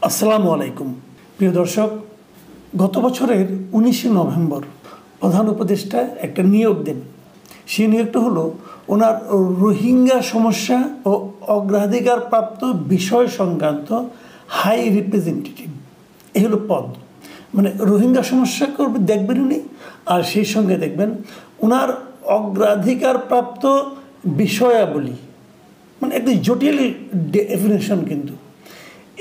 আসসালামু আলাইকুম প্রিয় দর্শক, গত বছরের 19 নভেম্বর প্রধান উপদেষ্টা একটা নিয়োগ দেন। সেই নিয়োগটা হলো ওনার রোহিঙ্গা সমস্যা ও অগ্রাধিকার প্রাপ্ত বিষয় সংক্রান্ত হাই রিপ্রেজেন্টেটিভ। এই হলো পদ। মানে রোহিঙ্গা সমস্যা করবে দেখবেন উনি, আর সেই সঙ্গে দেখবেন ওনার অগ্রাধিকার প্রাপ্ত বিষয়াবলী, মানে একটা জটিল ডেফিনেশন। কিন্তু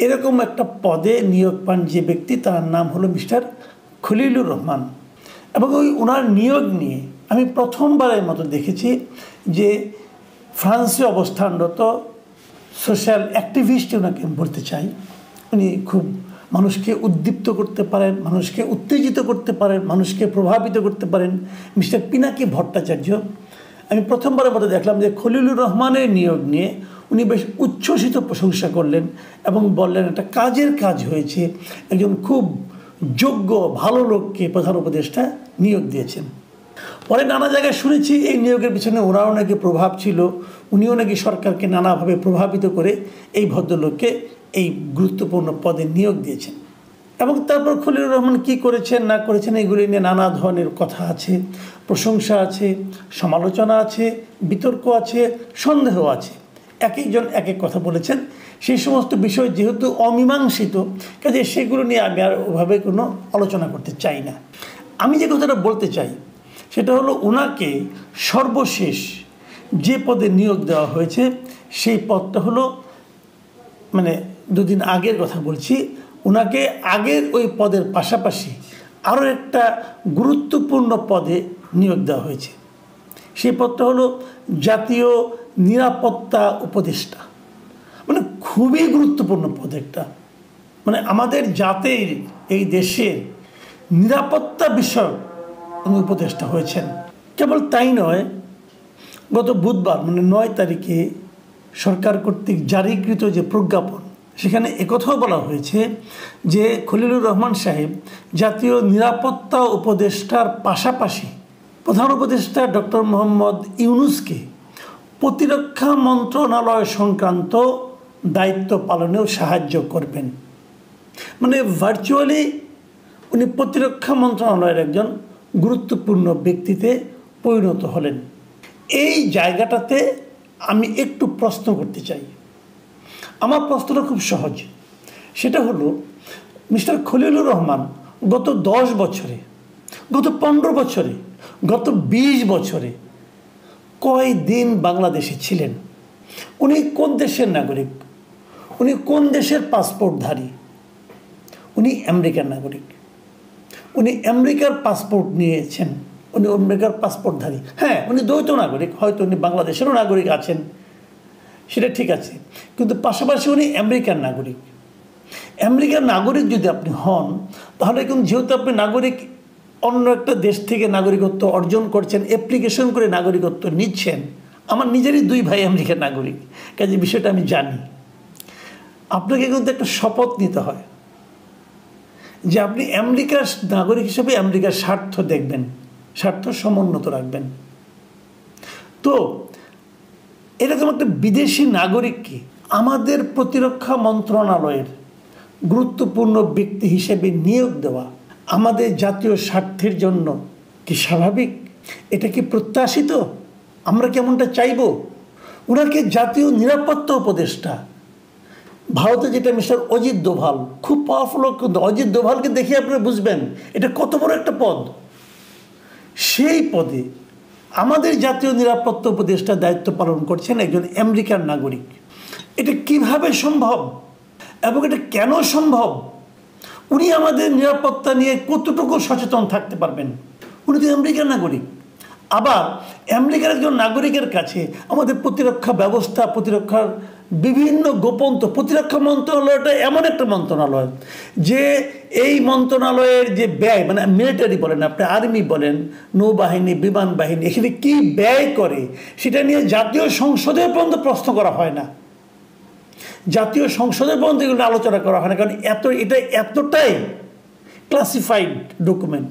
এরকম একটা পদে নিয়োগ পান যে ব্যক্তি, তার নাম হলো মিস্টার খলিলুর রহমান। এবং ওনার নিয়োগ নিয়ে আমি প্রথমবারের মতো দেখেছি যে ফ্রান্সে অবস্থানরত সোশ্যাল অ্যাক্টিভিস্ট ওনাকে বলতে চাই। উনি খুব মানুষকে উদ্দীপ্ত করতে পারেন, মানুষকে উত্তেজিত করতে পারেন, মানুষকে প্রভাবিত করতে পারেন। মিস্টার পিনাকি ভট্টাচার্য, আমি প্রথমবারের মতো দেখলাম যে খলিলুর রহমানের নিয়োগ নিয়ে উনি বেশ উচ্ছ্বসিত প্রশংসা করলেন এবং বললেন একটা কাজের কাজ হয়েছে, একজন খুব যোগ্য ভালো লোককে প্রধান উপদেষ্টা নিয়োগ দিয়েছেন। পরে নানা জায়গায় শুনেছি এই নিয়োগের পিছনে ওনারও নাকি প্রভাব ছিল, উনিও নাকি সরকারকে নানাভাবে প্রভাবিত করে এই ভদ্রলোককে এই গুরুত্বপূর্ণ পদে নিয়োগ দিয়েছেন। এবং তারপর খলিলুর রহমান কী করেছেন না করেছেন এগুলি নিয়ে নানা ধরনের কথা আছে, প্রশংসা আছে, সমালোচনা আছে, বিতর্ক আছে, সন্দেহ আছে। এক একজন এক এক কথা বলেছেন। সেই সমস্ত বিষয় যেহেতু অমীমাংসিত, কাজে সেগুলো নিয়ে আমি আর ওভাবে কোনো আলোচনা করতে চাই না। আমি যে কথাটা বলতে চাই সেটা হলো ওনাকে সর্বশেষ যে পদে নিয়োগ দেওয়া হয়েছে সেই পদটা হলো, মানে দুদিন আগের কথা বলছি, ওনাকে আগের ওই পদের পাশাপাশি আরও একটা গুরুত্বপূর্ণ পদে নিয়োগ দেওয়া হয়েছে। সেই পদটা হলো জাতীয় নিরাপত্তা উপদেষ্টা। মানে খুবই গুরুত্বপূর্ণ পদ একটা, মানে আমাদের জাতির এই দেশের নিরাপত্তা বিষয়ক উনি উপদেষ্টা হয়েছেন। কেবল তাই নয়, গত বুধবার মানে 9 তারিখে সরকার কর্তৃক জারিকৃত যে প্রজ্ঞাপন, সেখানে একথাও বলা হয়েছে যে খলিলুর রহমান সাহেব জাতীয় নিরাপত্তা উপদেষ্টার পাশাপাশি প্রধান উপদেষ্টা ডক্টর মোহাম্মদ ইউনূসকে প্রতিরক্ষা মন্ত্রণালয় সংক্রান্ত দায়িত্ব পালনেও সাহায্য করবেন। মানে ভার্চুয়ালি উনি প্রতিরক্ষা মন্ত্রণালয়ের একজন গুরুত্বপূর্ণ ব্যক্তিতে পরিণত হলেন। এই জায়গাটাতে আমি একটু প্রশ্ন করতে চাই। আমার প্রশ্নটা খুব সহজ। সেটা হলো, মিস্টার খলিলুর রহমান গত 10 বছরে, গত 15 বছরে, গত 20 বছরে কয় দিন বাংলাদেশে ছিলেন? উনি কোন দেশের নাগরিক? উনি কোন দেশের পাসপোর্টধারী? উনি আমেরিকার নাগরিক। উনি আমেরিকার পাসপোর্ট নিয়েছেন, উনি আমেরিকার পাসপোর্টধারী। হ্যাঁ, উনি দ্বৈত নাগরিক, হয়তো উনি বাংলাদেশেরও নাগরিক আছেন, সেটা ঠিক আছে, কিন্তু পাশাপাশি উনি আমেরিকার নাগরিক। আমেরিকার নাগরিক যদি আপনি হন, তাহলে কিন্তু যেহেতু আপনি নাগরিক, অন্য একটা দেশ থেকে নাগরিকত্ব অর্জন করছেন, অ্যাপ্লিকেশন করে নাগরিকত্ব নিচ্ছেন। আমার নিজেরই 2 ভাই আমেরিকার নাগরিক, কাজে বিষয়টা আমি জানি। আপনাকে কিন্তু একটা শপথ নিতে হয় যে আপনি আমেরিকার নাগরিক হিসেবে আমেরিকার স্বার্থ দেখবেন, স্বার্থ সমুন্নত রাখবেন। তো এরকম একটা বিদেশি নাগরিককে আমাদের প্রতিরক্ষা মন্ত্রণালয়ের গুরুত্বপূর্ণ ব্যক্তি হিসেবে নিয়োগ দেওয়া আমাদের জাতীয় স্বার্থের জন্য কি স্বাভাবিক? এটা কি প্রত্যাশিত? আমরা কেমনটা চাইব? ওনাকে জাতীয় নিরাপত্তা উপদেষ্টা, ভারতে যেটা মিস্টার অজিত দোভাল, খুব পাওয়ারফুল লোক, কিন্তু অজিত দোভালকে দেখে আপনারা বুঝবেন এটা কত বড় একটা পদ। সেই পদে আমাদের জাতীয় নিরাপত্তা উপদেষ্টা দায়িত্ব পালন করছেন একজন আমেরিকান নাগরিক। এটা কিভাবে সম্ভব এবং এটা কেন সম্ভব? উনি আমাদের নিরাপত্তা নিয়ে কতটুকু সচেতন থাকতে পারবেন? উনি তো আমেরিকার নাগরিক। আবার আমেরিকার একজন নাগরিকের কাছে আমাদের প্রতিরক্ষা ব্যবস্থা, প্রতিরক্ষার বিভিন্ন গোপন, প্রতিরক্ষা মন্ত্রণালয়টা এমন একটা মন্ত্রণালয় যে এই মন্ত্রণালয়ের যে ব্যয়, মানে মিলিটারি বলেন, আপনি আর্মি বলেন, নৌবাহিনী, বিমান বাহিনী, এখানে কী ব্যয় করে সেটা নিয়ে জাতীয় সংসদে পর্যন্ত প্রশ্ন করা হয় না। জাতীয় সংসদে পর্যন্ত এগুলো আলোচনা করা হয় না, কারণ এটা এতটাই ক্লাসিফাইড ডকুমেন্ট।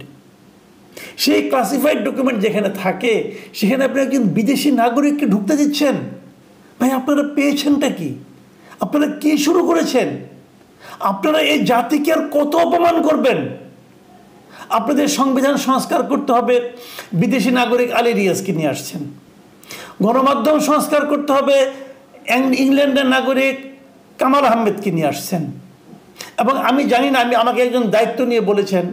সেই ক্লাসিফাইড ডকুমেন্ট যেখানে থাকে সেখানে আপনি একজন বিদেশি নাগরিককে ঢুকতে দিচ্ছেন? ভাই, আপনারা পেয়েছেনটা কি? আপনারা কি শুরু করেছেন? আপনারা এই জাতিকে আর কত অপমান করবেন? আপনাদের সংবিধান সংস্কার করতে হবে, বিদেশি নাগরিক আলী রিয়াজকে নিয়ে আসছেন। গণমাধ্যম সংস্কার করতে হবে, ইংল্যান্ডের নাগরিক কামাল আহমেদকে নিয়ে আসছেন। এবং আমি জানি না, আমাকে একজন দায়িত্ব নিয়ে বলেছেন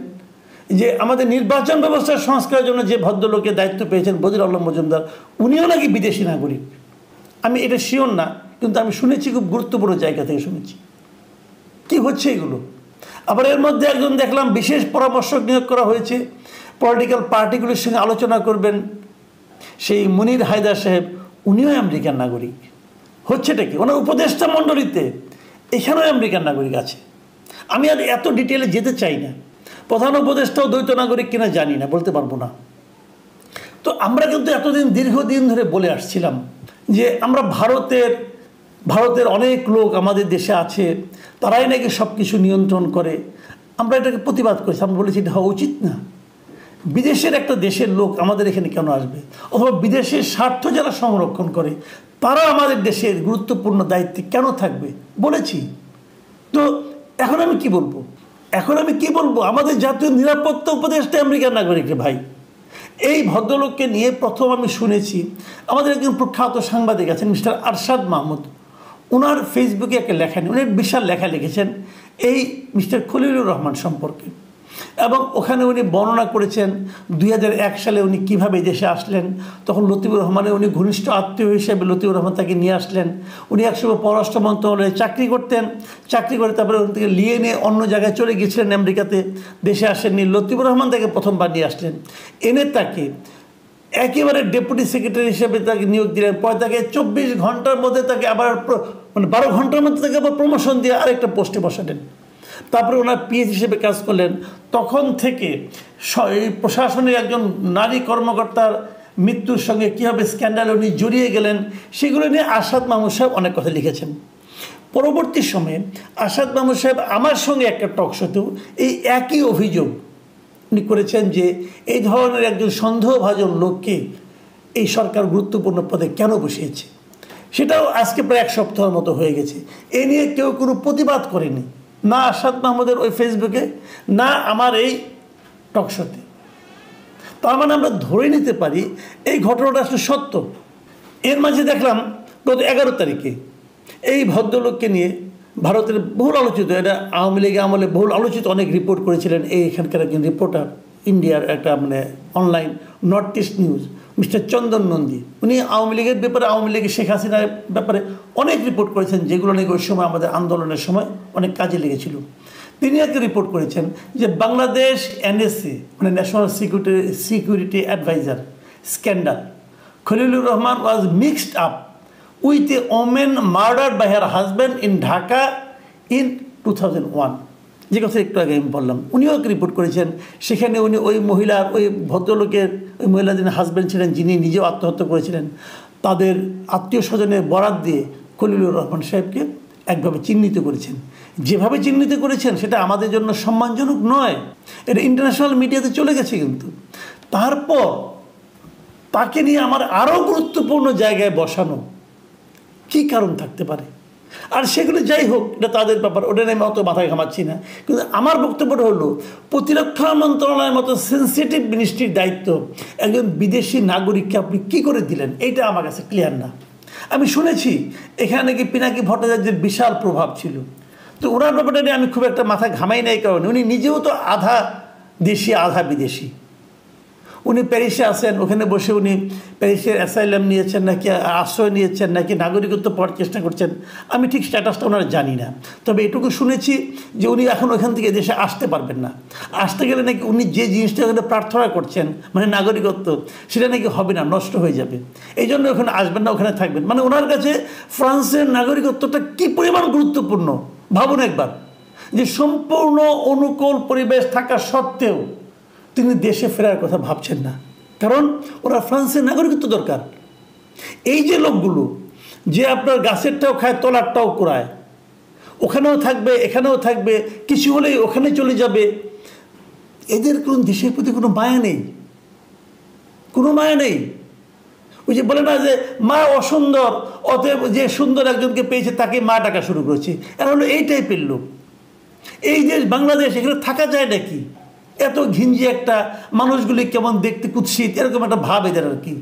যে আমাদের নির্বাচন ব্যবস্থার সংস্কারের জন্য যে ভদ্রলোকের দায়িত্ব পেয়েছেন বদিউল আলম মজুমদার, উনিও নাকি বিদেশি নাগরিক। আমি এটা শিওর না, কিন্তু আমি শুনেছি, খুব গুরুত্বপূর্ণ জায়গা থেকে শুনেছি। কি হচ্ছে এগুলো? আবার এর মধ্যে একজন দেখলাম বিশেষ পরামর্শক নিয়োগ করা হয়েছে, পলিটিক্যাল পার্টিগুলির সঙ্গে আলোচনা করবেন, সেই মুনির হায়দার সাহেব, উনিও আমেরিকান নাগরিক। হচ্ছেটা কি? ওনার উপদেষ্টা মণ্ডলীতে এখানেও আমেরিকান নাগরিক আছে। আমি আর এত ডিটেলে যেতে চাই না। প্রধান উপদেষ্টাও দ্বৈত নাগরিক কিনা জানি না, বলতে পারবো না। তো আমরা কিন্তু এতদিন দীর্ঘদিন ধরে বলে আসছিলাম যে আমরা ভারতের অনেক লোক আমাদের দেশে আছে, তারাই নাকি সব কিছু নিয়ন্ত্রণ করে। আমরা এটাকে প্রতিবাদ করেছি, আমরা বলেছি এটা হওয়া উচিত না। বিদেশের একটা দেশের লোক আমাদের এখানে কেন আসবে? অথবা বিদেশের স্বার্থ যারা সংরক্ষণ করে তারা আমাদের দেশের গুরুত্বপূর্ণ দায়িত্বে কেন থাকবে বলেছি। তো এখন আমি কি বলবো? আমাদের জাতীয় নিরাপত্তা উপদেষ্টা আমেরিকান নাগরিক রে ভাই। এই ভদ্রলোককে নিয়ে প্রথম আমি শুনেছি, আমাদের একজন প্রখ্যাত সাংবাদিক আছেন মিস্টার আরশাদ মাহমুদ, ওনার ফেসবুকে একটা লেখা নিয়ে উনি বিশাল লেখা লিখেছেন এই মিস্টার খলিলুর রহমান সম্পর্কে। এবং ওখানে উনি বর্ণনা করেছেন 2001 সালে উনি কীভাবে দেশে আসলেন। তখন লতিফুর রহমানের উনি ঘনিষ্ঠ আত্মীয় হিসেবে লতিফুর রহমান তাকে নিয়ে আসলেন। উনি একসময় পররাষ্ট্র মন্ত্রণালয়ে চাকরি করতেন, চাকরি করে তারপরে ওখান থেকে নিয়ে অন্য জায়গায় চলে গিয়েছিলেন আমেরিকাতে, দেশে আসেননি। লতিফুর রহমান তাকে প্রথমবার নিয়ে আসলেন, এনে তাকে একেবারে ডেপুটি সেক্রেটারি হিসেবে তাকে নিয়োগ দিলেন। পরে তাকে 24 ঘন্টার মধ্যে তাকে আবার 12 ঘন্টার মধ্যে তাকে আবার প্রমোশন দিয়ে আরেকটা পোস্টে বসালেন। তারপরে ওনার পিএস হিসেবে কাজ করলেন। তখন থেকে এই প্রশাসনের একজন নারী কর্মকর্তার মৃত্যুর সঙ্গে কীভাবে স্ক্যান্ডালে উনি জড়িয়ে গেলেন সেগুলো নিয়ে আরশাদ মাহমুদ সাহেব অনেক কথা লিখেছেন। পরবর্তী সময়ে আরশাদ মাহমুদ সাহেব আমার সঙ্গে একটা টক শোতেও এই একই অভিযোগ উনি করেছেন যে এই ধরনের একজন সন্দেহভাজন লোককে এই সরকার গুরুত্বপূর্ণ পদে কেন বসিয়েছে। সেটাও আজকে প্রায় 1 সপ্তাহের মতো হয়ে গেছে। এ নিয়ে কেউ কোনো প্রতিবাদ করেনি, না আরশাদ মাহমুদের ওই ফেসবুকে, না আমার এই টকশোতে। তার মানে আমরা ধরে নিতে পারি এই ঘটনাটা আসলে সত্য। এর মাঝে দেখলাম গত 11 তারিখে এই ভদ্রলোককে নিয়ে ভারতের বহুল আলোচিত, এটা আওয়ামী লীগের আমলে বহুল আলোচিত অনেক রিপোর্ট করেছিলেন এখানকার একজন রিপোর্টার, ইন্ডিয়ার একটা online north east news, mister Chandan Nandi. উনি আওয়ামী লীগের ব্যাপারে, আওয়ামী লীগের শেখ হাসিনার ব্যাপারে অনেক রিপোর্ট করেছেন, যেগুলো নাকি ওই সময় আমাদের আন্দোলনের সময় অনেক কাজে লেগেছিল। তিনি একটা রিপোর্ট করেছেন যে Bangladesh NSC national security adviser scandal, Khalilur Rahman was mixed up with a woman murdered by her husband in Dhaka in 2001, যে কথা একটু আগে আমি বললাম। উনিও রিপোর্ট করেছেন, সেখানে উনি ওই মহিলার, ওই ভদ্রলোকের, ওই মহিলা যিনি হাজব্যান্ড ছিলেন, যিনি নিজেও আত্মহত্যা করেছিলেন, তাদের আত্মীয় স্বজনের বরাত দিয়ে খলিলুর রহমান সাহেবকে একভাবে চিহ্নিত করেছেন। যেভাবে চিহ্নিত করেছেন সেটা আমাদের জন্য সম্মানজনক নয়, এটা ইন্টারন্যাশনাল মিডিয়াতে চলে গেছে। কিন্তু তারপর তাকে নিয়ে আমার আরও গুরুত্বপূর্ণ জায়গায় বসানো কী কারণ থাকতে পারে? আর সেগুলো যাই হোক, এটা তাদের ব্যাপার, ওটা নিয়ে আমি অত মাথায় ঘামাচ্ছি না। কিন্তু আমার বক্তব্যটা হলো, প্রতিরক্ষা মন্ত্রণালয়ের মতো সেন্সিটিভ মিনিস্ট্রির দায়িত্ব একজন বিদেশি নাগরিককে আপনি কী করে দিলেন, এইটা আমার কাছে ক্লিয়ার না। আমি শুনেছি এখানে নাকি পিনাকি ভট্টাচার্যের বিশাল প্রভাব ছিল, তো ওনার ব্যাপারটা নিয়ে আমি খুব একটা মাথায় ঘামাই নাই, কারণ উনি নিজেও তো আধা দেশি আধা বিদেশি। উনি প্যারিসে আসেন, ওখানে বসে উনি প্যারিসের অ্যাসাইলাম নিয়েছেন নাকি আশ্রয় নিয়েছেন নাকি নাগরিকত্ব পাওয়ার চেষ্টা করছেন, আমি ঠিক স্ট্যাটাসটা ওনারা জানি না। তবে এটুকু শুনেছি যে উনি এখন ওখান থেকে দেশে আসতে পারবেন না। আসতে গেলে নাকি উনি যে জিনিসটা ওখানে প্রার্থনা করছেন, নাগরিকত্ব, সেটা নাকি হবে না, নষ্ট হয়ে যাবে। এই জন্য ওখানে আসবেন না, ওখানে থাকবেন। ওনার কাছে ফ্রান্সের নাগরিকত্বটা কী পরিমাণ গুরুত্বপূর্ণ ভাবুন একবার, যে সম্পূর্ণ অনুকূল পরিবেশ থাকা সত্ত্বেও তিনি দেশে ফেরার কথা ভাবছেন না, কারণ ওরা ফ্রান্সের নাগরিকত্ব দরকার। এই যে লোকগুলো যে আপনার গাছেরটাও খায় তলারটাও কুড়ায়, ওখানেও থাকবে এখানেও থাকবে, কিছু হলেই ওখানে চলে যাবে, এদের কোন দেশের প্রতি কোনো মায়া নেই, কোনো মায়া নেই। ওই যে বলে না যে মা অসুন্দর, অতএব যে সুন্দর একজনকে পেয়েছে তাকে মা ডাকা শুরু করেছে, এরা হলো এই টাইপের লোক। এই যে বাংলাদেশ, এখানে থাকা যায় নাকি? এত ঘিঞ্জি একটা, মানুষগুলি কেমন দেখতে কুৎসিত, এরকম একটা ভাব এদের আর কি।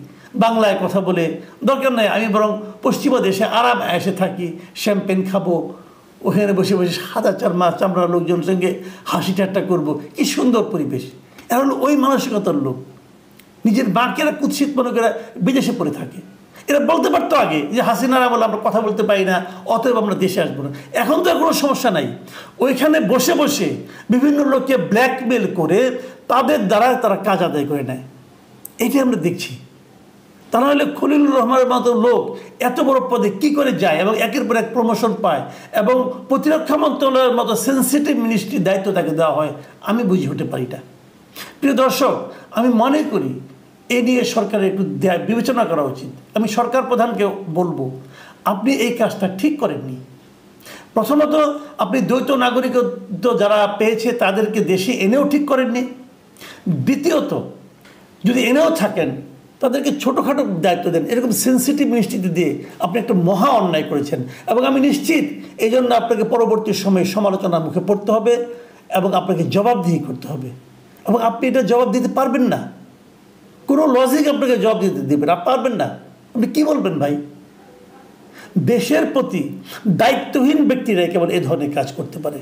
বাংলায় কথা বলে দরকার নাই, আমি বরং পশ্চিমা দেশে আরাম এসে থাকি, শ্যাম্পেন খাবো, ওখানে বসে বসে সাদা চামড়া লোকজনের সঙ্গে হাসি ঠাট্টা করবো, কি সুন্দর পরিবেশ। এরা হলো ওই মানসিকতার লোক, নিজের মাকে এরা কুৎসিত মনে করে বিদেশে পড়ে থাকে। এরা বলতে পারতো আগে যে হাসিনারা বলে আমরা কথা বলতে পারি না, অতএব আমরা দেশে আসবো না। এখন তো আর কোনো সমস্যা নাই, ওইখানে বসে বসে বিভিন্ন লোককে ব্ল্যাকমেল করে তাদের দ্বারা তারা কাজ আদায় করে নেয়। এটাই আমরা দেখছি। তা নাহলে খলিলুর রহমানের মতো লোক এত বড় পদে কি করে যায় এবং একের পর এক প্রমোশন পায় এবং প্রতিরক্ষা মন্ত্রণালয়ের মতো সেন্সিটিভ মিনিস্ট্রির দায়িত্ব তাকে দেওয়া হয়, আমি বুঝে উঠতে পারি না। প্রিয় দর্শক, আমি মনে করি এ নিয়ে সরকারের একটু বিবেচনা করা উচিত। আমি সরকার প্রধানকে বলবো, আপনি এই কাজটা ঠিক করেননি। প্রথমত, আপনি দ্বৈত নাগরিকত্ব যারা পেয়েছে তাদেরকে দেশে এনেও ঠিক করেননি। দ্বিতীয়ত, যদি এনেও থাকেন তাদেরকে ছোটোখাটো দায়িত্ব দেন, এরকম সেন্সিটিভ মিনিস্ট্রিতে দিয়ে আপনি একটা মহা অন্যায় করেছেন। এবং আমি নিশ্চিত এই জন্য আপনাকে পরবর্তী সময়ে সমালোচনার মুখে পড়তে হবে এবং আপনাকে জবাবদিহি করতে হবে। এবং আপনি এটা জবাব দিতে পারবেন না, কোনো লজিক আপনাকে জবাব দিতে দেবেন, আপনি পারবেন না। আপনি কী বলবেন ভাই? দেশের প্রতি দায়িত্বহীন ব্যক্তিরাই কেবল এ ধরনের কাজ করতে পারে।